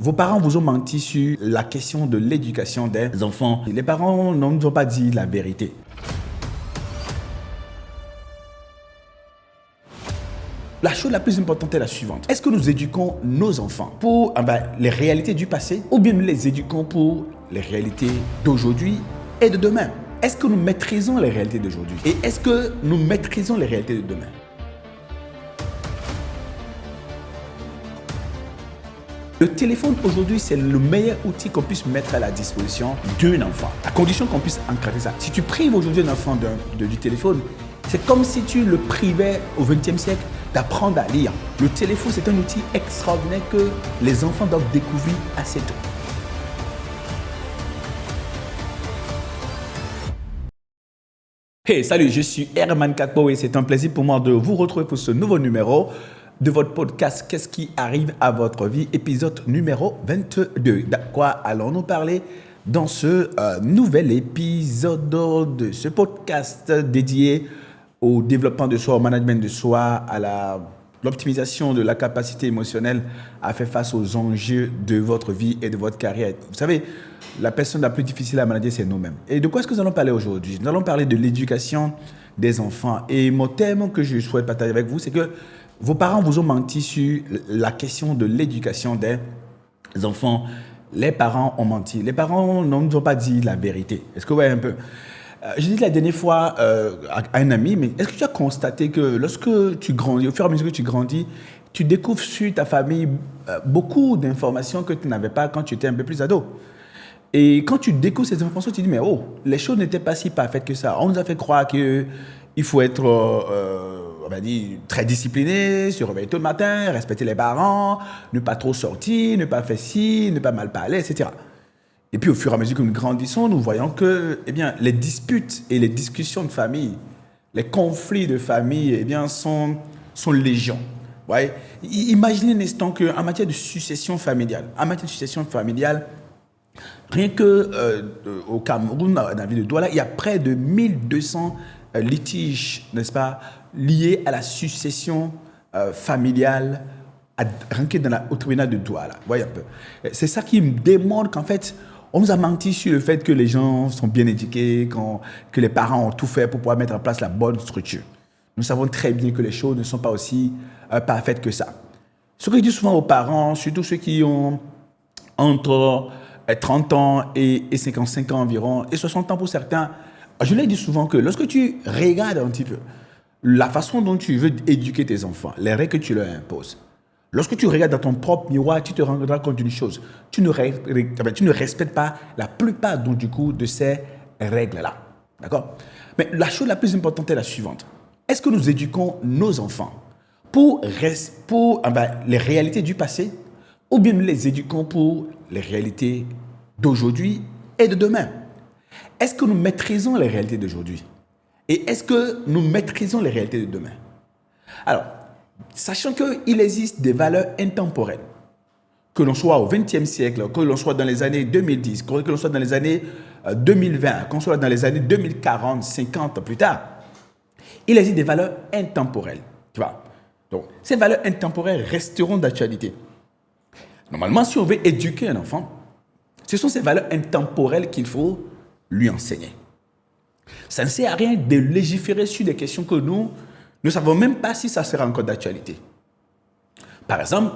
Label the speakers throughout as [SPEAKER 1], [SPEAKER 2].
[SPEAKER 1] Vos parents vous ont menti sur la question de l'éducation des enfants. Les parents ne nous ont pas dit la vérité. La chose la plus importante est la suivante. Est-ce que nous éduquons nos enfants pour les réalités du passé ou bien nous les éduquons pour les réalités d'aujourd'hui et de demain? Est-ce que nous maîtrisons les réalités d'aujourd'hui et est-ce que nous maîtrisons les réalités de demain? Le téléphone aujourd'hui, c'est le meilleur outil qu'on puisse mettre à la disposition d'un enfant, à condition qu'on puisse encadrer ça. Si tu prives aujourd'hui un enfant du téléphone, c'est comme si tu le privais au XXe siècle d'apprendre à lire. Le téléphone, c'est un outil extraordinaire que les enfants doivent découvrir assez tôt. Hey, salut, je suis Herman Kakpo et c'est un plaisir pour moi de vous retrouver pour ce nouveau numéro de votre podcast « Qu'est-ce qui arrive à votre vie ?» épisode numéro 22. De quoi allons-nous parler dans ce nouvel épisode de ce podcast dédié au développement de soi, au management de soi, à l'optimisation de la capacité émotionnelle à faire face aux enjeux de votre vie et de votre carrière. Vous savez, la personne la plus difficile à manager, c'est nous-mêmes. Et de quoi est-ce que nous allons parler aujourd'hui? Nous allons parler de l'éducation des enfants. Et mon thème que je souhaite partager avec vous, c'est que vos parents vous ont menti sur la question de l'éducation des enfants. Les parents ont menti. Les parents ne nous ont pas dit la vérité. Est-ce que vous voyez un peu? Je dis la dernière fois à un ami, mais est-ce que tu as constaté que lorsque tu grandis, au fur et à mesure que tu grandis, tu découvres sur ta famille beaucoup d'informations que tu n'avais pas quand tu étais un peu plus ado? Et quand tu découvres ces informations, tu te dis, mais oh, les choses n'étaient pas si parfaites que ça. On nous a fait croire qu'il faut être on va dire, très discipliné, se réveiller tôt le matin, respecter les parents, ne pas trop sortir, ne pas faire ci, ne pas mal parler, etc. Et puis au fur et à mesure que nous grandissons, nous voyons que les disputes et les discussions de famille, les conflits de famille sont légion. Ouais. Imaginez un instant qu'en matière de succession familiale, rien qu'au Cameroun, dans la ville de Douala, il y a près de 1200 litiges, n'est-ce pas, liés à la succession familiale, rien que au tribunal de Douala. Voyez un peu. C'est ça qui me démontre qu'en fait, on nous a menti sur le fait que les gens sont bien éduqués, que les parents ont tout fait pour pouvoir mettre en place la bonne structure. Nous savons très bien que les choses ne sont pas aussi parfaites que ça. Ce que je dis souvent aux parents, surtout ceux qui ont entre 30 ans et 55 ans environ, et 60 ans pour certains, je leur dis souvent que lorsque tu regardes un petit peu la façon dont tu veux éduquer tes enfants, les règles que tu leur imposes, lorsque tu regardes dans ton propre miroir, tu te rendras compte d'une chose. Tu ne respectes pas la plupart de ces règles-là. D'accord? Mais la chose la plus importante est la suivante. Est-ce que nous éduquons nos enfants pour les réalités du passé ou bien nous les éduquons pour les réalités d'aujourd'hui et de demain? Est-ce que nous maîtrisons les réalités d'aujourd'hui? Et est-ce que nous maîtrisons les réalités de demain? Alors, sachant qu'il existe des valeurs intemporelles, que l'on soit au XXe siècle, que l'on soit dans les années 2010, que l'on soit dans les années 2020, qu'on soit dans les années 2040, 50 plus tard, il existe des valeurs intemporelles. Tu vois? Donc, ces valeurs intemporelles resteront d'actualité. Normalement, si on veut éduquer un enfant, ce sont ces valeurs intemporelles qu'il faut lui enseigner. Ça ne sert à rien de légiférer sur des questions que nous ne savons même pas si ça sera encore d'actualité. Par exemple,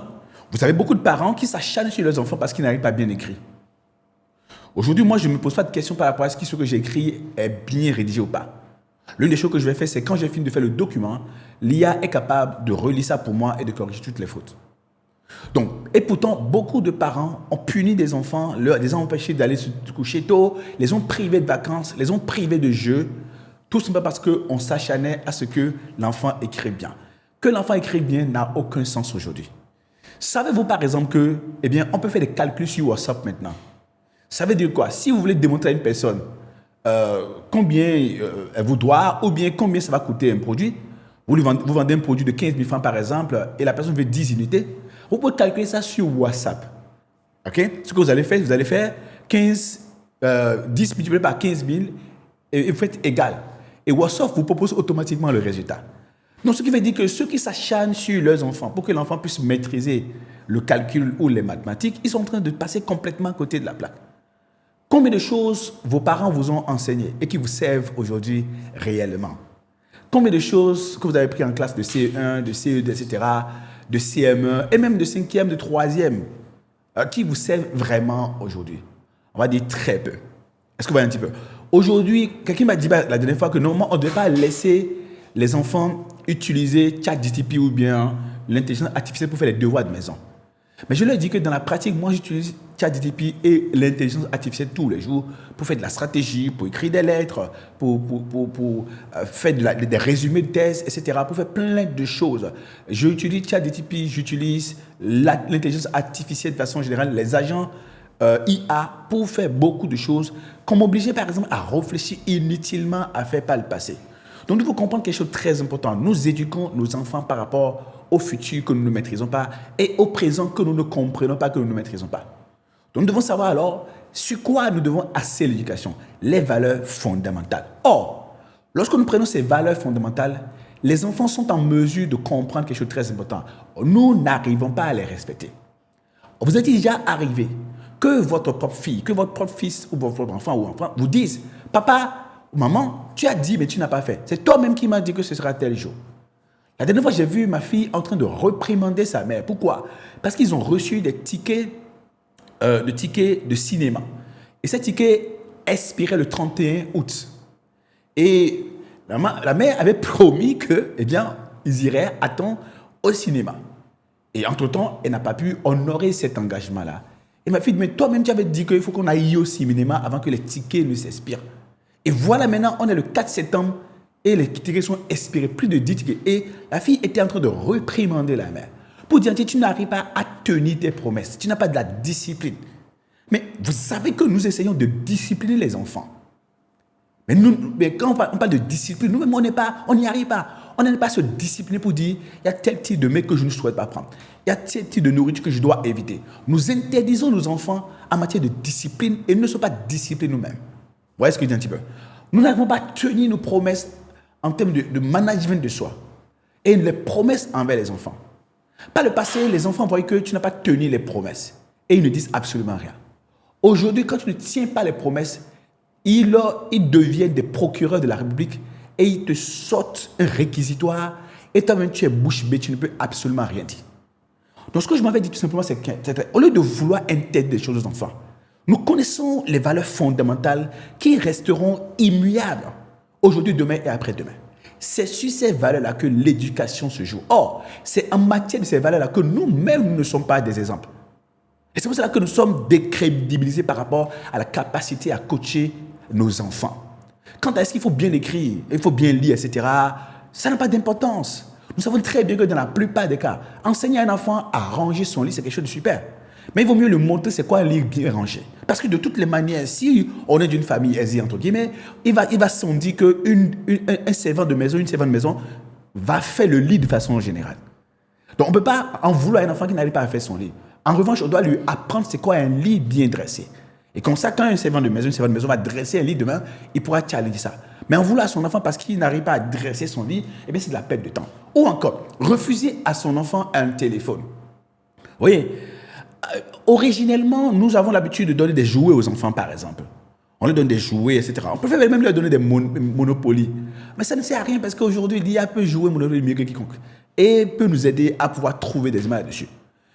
[SPEAKER 1] vous avez beaucoup de parents qui s'acharnent sur leurs enfants parce qu'ils n'arrivent pas bien écrire. Aujourd'hui, moi, je ne me pose pas de questions par rapport à ce que j'ai écrit est bien rédigé ou pas. L'une des choses que je vais faire, c'est quand j'ai fini de faire le document, l'IA est capable de relire ça pour moi et de corriger toutes les fautes. Donc, et pourtant, beaucoup de parents ont puni des enfants, les ont empêchés d'aller se coucher tôt, les ont privés de vacances, les ont privés de jeux, tout simplement parce qu'on s'acharnait à ce que l'enfant écrit bien. Que l'enfant écrit bien n'a aucun sens aujourd'hui. Savez-vous par exemple que, on peut faire des calculs sur WhatsApp maintenant. Ça veut dire quoi? Si vous voulez démontrer à une personne combien elle vous doit ou bien combien ça va coûter un produit, vous vendez un produit de 15 000 francs par exemple et la personne veut 10 unités, vous pouvez calculer ça sur WhatsApp. Ok? Ce que vous allez faire 10 multiplié par 15 000 et vous faites égal. Et WhatsApp vous propose automatiquement le résultat. Donc, ce qui veut dire que ceux qui s'acharnent sur leurs enfants pour que l'enfant puisse maîtriser le calcul ou les mathématiques, ils sont en train de passer complètement à côté de la plaque. Combien de choses vos parents vous ont enseignées et qui vous servent aujourd'hui réellement? Combien de choses que vous avez pris en classe de CE1, de CE2, etc., de CM1 et même de 5e, de 3e, qui vous servent vraiment aujourd'hui? On va dire très peu. Est-ce que vous voyez un petit peu? Aujourd'hui, quelqu'un m'a dit la dernière fois que normalement, on ne devait pas laisser les enfants utiliser ChatGPT ou bien l'intelligence artificielle pour faire les devoirs de maison. Mais je leur dis que dans la pratique, moi, j'utilise ChatGPT et l'intelligence artificielle tous les jours pour faire de la stratégie, pour écrire des lettres, pour faire des résumés de thèses, etc., pour faire plein de choses. J'utilise ChatGPT, j'utilise l'intelligence artificielle de façon générale, les agents IA pour faire beaucoup de choses qu'on m'obligeait par exemple à réfléchir inutilement à faire par le passé. Donc, nous devons comprendre quelque chose de très important. Nous éduquons nos enfants par rapport au futur que nous ne maîtrisons pas et au présent que nous ne comprenons pas, que nous ne maîtrisons pas. Donc, nous devons savoir alors sur quoi nous devons axer l'éducation. Les valeurs fondamentales. Or, lorsque nous prenons ces valeurs fondamentales, les enfants sont en mesure de comprendre quelque chose de très important. Nous n'arrivons pas à les respecter. Vous êtes déjà arrivé que votre propre fille, que votre propre fils ou votre enfant ou enfant vous disent « Papa, maman, tu as dit mais tu n'as pas fait. C'est toi-même qui m'as dit que ce sera tel jour. » La dernière fois, j'ai vu ma fille en train de réprimander sa mère. Pourquoi? Parce qu'ils ont reçu des tickets de cinéma. Et ces tickets expiraient le 31 août. Et la mère avait promis que, eh bien, ils iraient à temps au cinéma. Et entre-temps, elle n'a pas pu honorer cet engagement-là. Et ma fille dit, mais toi-même, tu avais dit qu'il faut qu'on aille au cinéma avant que les tickets ne s'expirent. Et voilà, maintenant, on est le 4 septembre et les tickets sont expirés, plus de 10 tickets. Et la fille était en train de réprimander la mère pour dire, tu n'arrives pas à tenir tes promesses, tu n'as pas de la discipline. Mais vous savez que nous essayons de discipliner les enfants. Mais quand on parle de discipline, nous-mêmes, on n'y arrive pas. On n'est pas se discipliner pour dire, il y a tel type de mec que je ne souhaite pas prendre. Il y a tel type de nourriture que je dois éviter. Nous interdisons nos enfants en matière de discipline et nous ne sommes pas disciplinés nous-mêmes. Vous voyez ce que je dis un petit peu? Nous n'avons pas tenu nos promesses en termes de management de soi et les promesses envers les enfants. Par le passé, les enfants voient que tu n'as pas tenu les promesses et ils ne disent absolument rien. Aujourd'hui, quand tu ne tiens pas les promesses, ils deviennent des procureurs de la République et ils te sortent un réquisitoire et toi-même tu es bouche bée, tu ne peux absolument rien dire. Donc ce que je m'avais dit tout simplement, c'est qu'au lieu de vouloir interdire des choses aux enfants, nous connaissons les valeurs fondamentales qui resteront immuables aujourd'hui, demain et après-demain. C'est sur ces valeurs-là que l'éducation se joue. Or, c'est en matière de ces valeurs-là que nous-mêmes, nous ne sommes pas des exemples. Et c'est pour cela que nous sommes décrédibilisés par rapport à la capacité à coacher nos enfants. Quand est-ce qu'il faut bien écrire, il faut bien lire, etc., ça n'a pas d'importance. Nous savons très bien que dans la plupart des cas, enseigner à un enfant à ranger son lit, c'est quelque chose de super. Mais il vaut mieux le montrer c'est quoi un lit bien rangé. Parce que de toutes les manières, si on est d'une famille aisée, entre guillemets, il va s'en dire qu'un servant de maison, une servante de maison va faire le lit de façon générale. Donc on ne peut pas en vouloir à un enfant qui n'arrive pas à faire son lit. En revanche, on doit lui apprendre c'est quoi un lit bien dressé. Et comme ça, quand un servant de maison, une servante de maison va dresser un lit demain, il pourra challenger ça. Mais en vouloir à son enfant parce qu'il n'arrive pas à dresser son lit, eh bien c'est de la perte de temps. Ou encore, refuser à son enfant un téléphone. Vous voyez, originellement, nous avons l'habitude de donner des jouets aux enfants, par exemple. On leur donne des jouets, etc. On peut même leur donner des Monopoly. Mais ça ne sert à rien parce qu'aujourd'hui, l'IA peut jouer Monopoly mieux que quiconque. Et peut nous aider à pouvoir trouver des images dessus.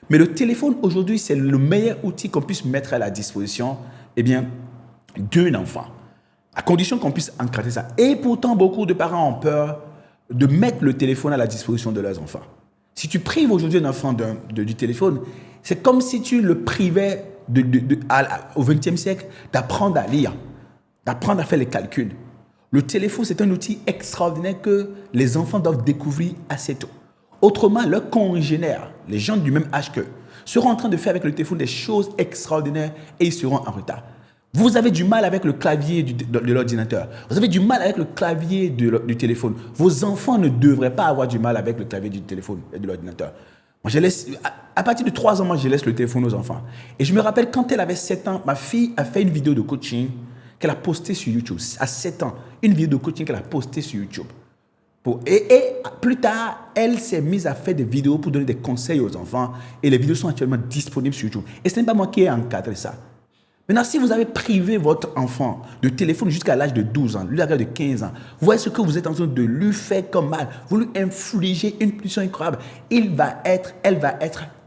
[SPEAKER 1] Mais le téléphone, aujourd'hui, c'est le meilleur outil qu'on puisse mettre à la disposition, eh bien, d'un enfant. À condition qu'on puisse encadrer ça. Et pourtant, beaucoup de parents ont peur de mettre le téléphone à la disposition de leurs enfants. Si tu prives aujourd'hui un enfant du téléphone, c'est comme si tu le privais au XXe siècle d'apprendre à lire, d'apprendre à faire les calculs. Le téléphone, c'est un outil extraordinaire que les enfants doivent découvrir assez tôt. Autrement, leurs congénères, les gens du même âge qu'eux, seront en train de faire avec le téléphone des choses extraordinaires et ils seront en retard. Vous avez du mal avec le clavier de l'ordinateur. Vous avez du mal avec le clavier du téléphone. Vos enfants ne devraient pas avoir du mal avec le clavier du téléphone et de l'ordinateur. Moi, à partir de 3 ans, moi, je laisse le téléphone aux enfants. Et je me rappelle, quand elle avait 7 ans, ma fille a fait une vidéo de coaching qu'elle a postée sur YouTube. À 7 ans, une vidéo de coaching qu'elle a postée sur YouTube. Et plus tard, elle s'est mise à faire des vidéos pour donner des conseils aux enfants. Et les vidéos sont actuellement disponibles sur YouTube. Et ce n'est pas moi qui ai encadré ça. Maintenant, si vous avez privé votre enfant de téléphone jusqu'à l'âge de 12 ans, l'âge de 15 ans, vous voyez ce que vous êtes en train de lui faire comme mal. Vous lui infligez une punition incroyable. Elle va être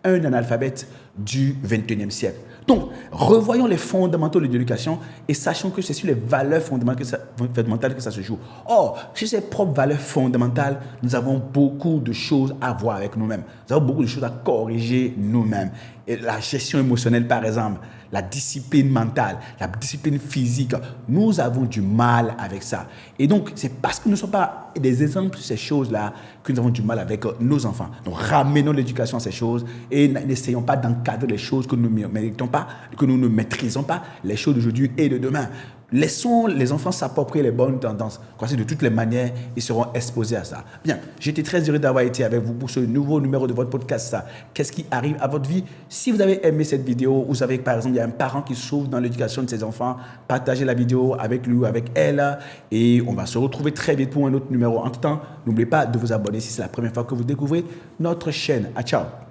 [SPEAKER 1] un analphabète du 21e siècle. Donc, revoyons les fondamentaux de l'éducation et sachons que c'est sur les valeurs fondamentales que ça se joue. Or, sur ces propres valeurs fondamentales, nous avons beaucoup de choses à voir avec nous-mêmes. Nous avons beaucoup de choses à corriger nous-mêmes. Et la gestion émotionnelle, par exemple, la discipline mentale, la discipline physique, nous avons du mal avec ça. Et donc, c'est parce que nous ne sommes pas des exemples sur ces choses-là que nous avons du mal avec nos enfants. Donc, ramenons l'éducation à ces choses et n'essayons pas d'encadrer les choses que nous ne méritons pas, que nous ne maîtrisons pas, les choses d'aujourd'hui et de demain. Laissons les enfants s'approprier les bonnes tendances. De toutes les manières, ils seront exposés à ça. Bien, j'étais très heureux d'avoir été avec vous pour ce nouveau numéro de votre podcast. Qu'est-ce qui arrive à votre vie? Si vous avez aimé cette vidéo, vous savez que par exemple, il y a un parent qui souffre dans l'éducation de ses enfants, partagez la vidéo avec lui ou avec elle et on va se retrouver très vite pour un autre numéro. En tout temps, n'oubliez pas de vous abonner si c'est la première fois que vous découvrez notre chaîne. Ciao!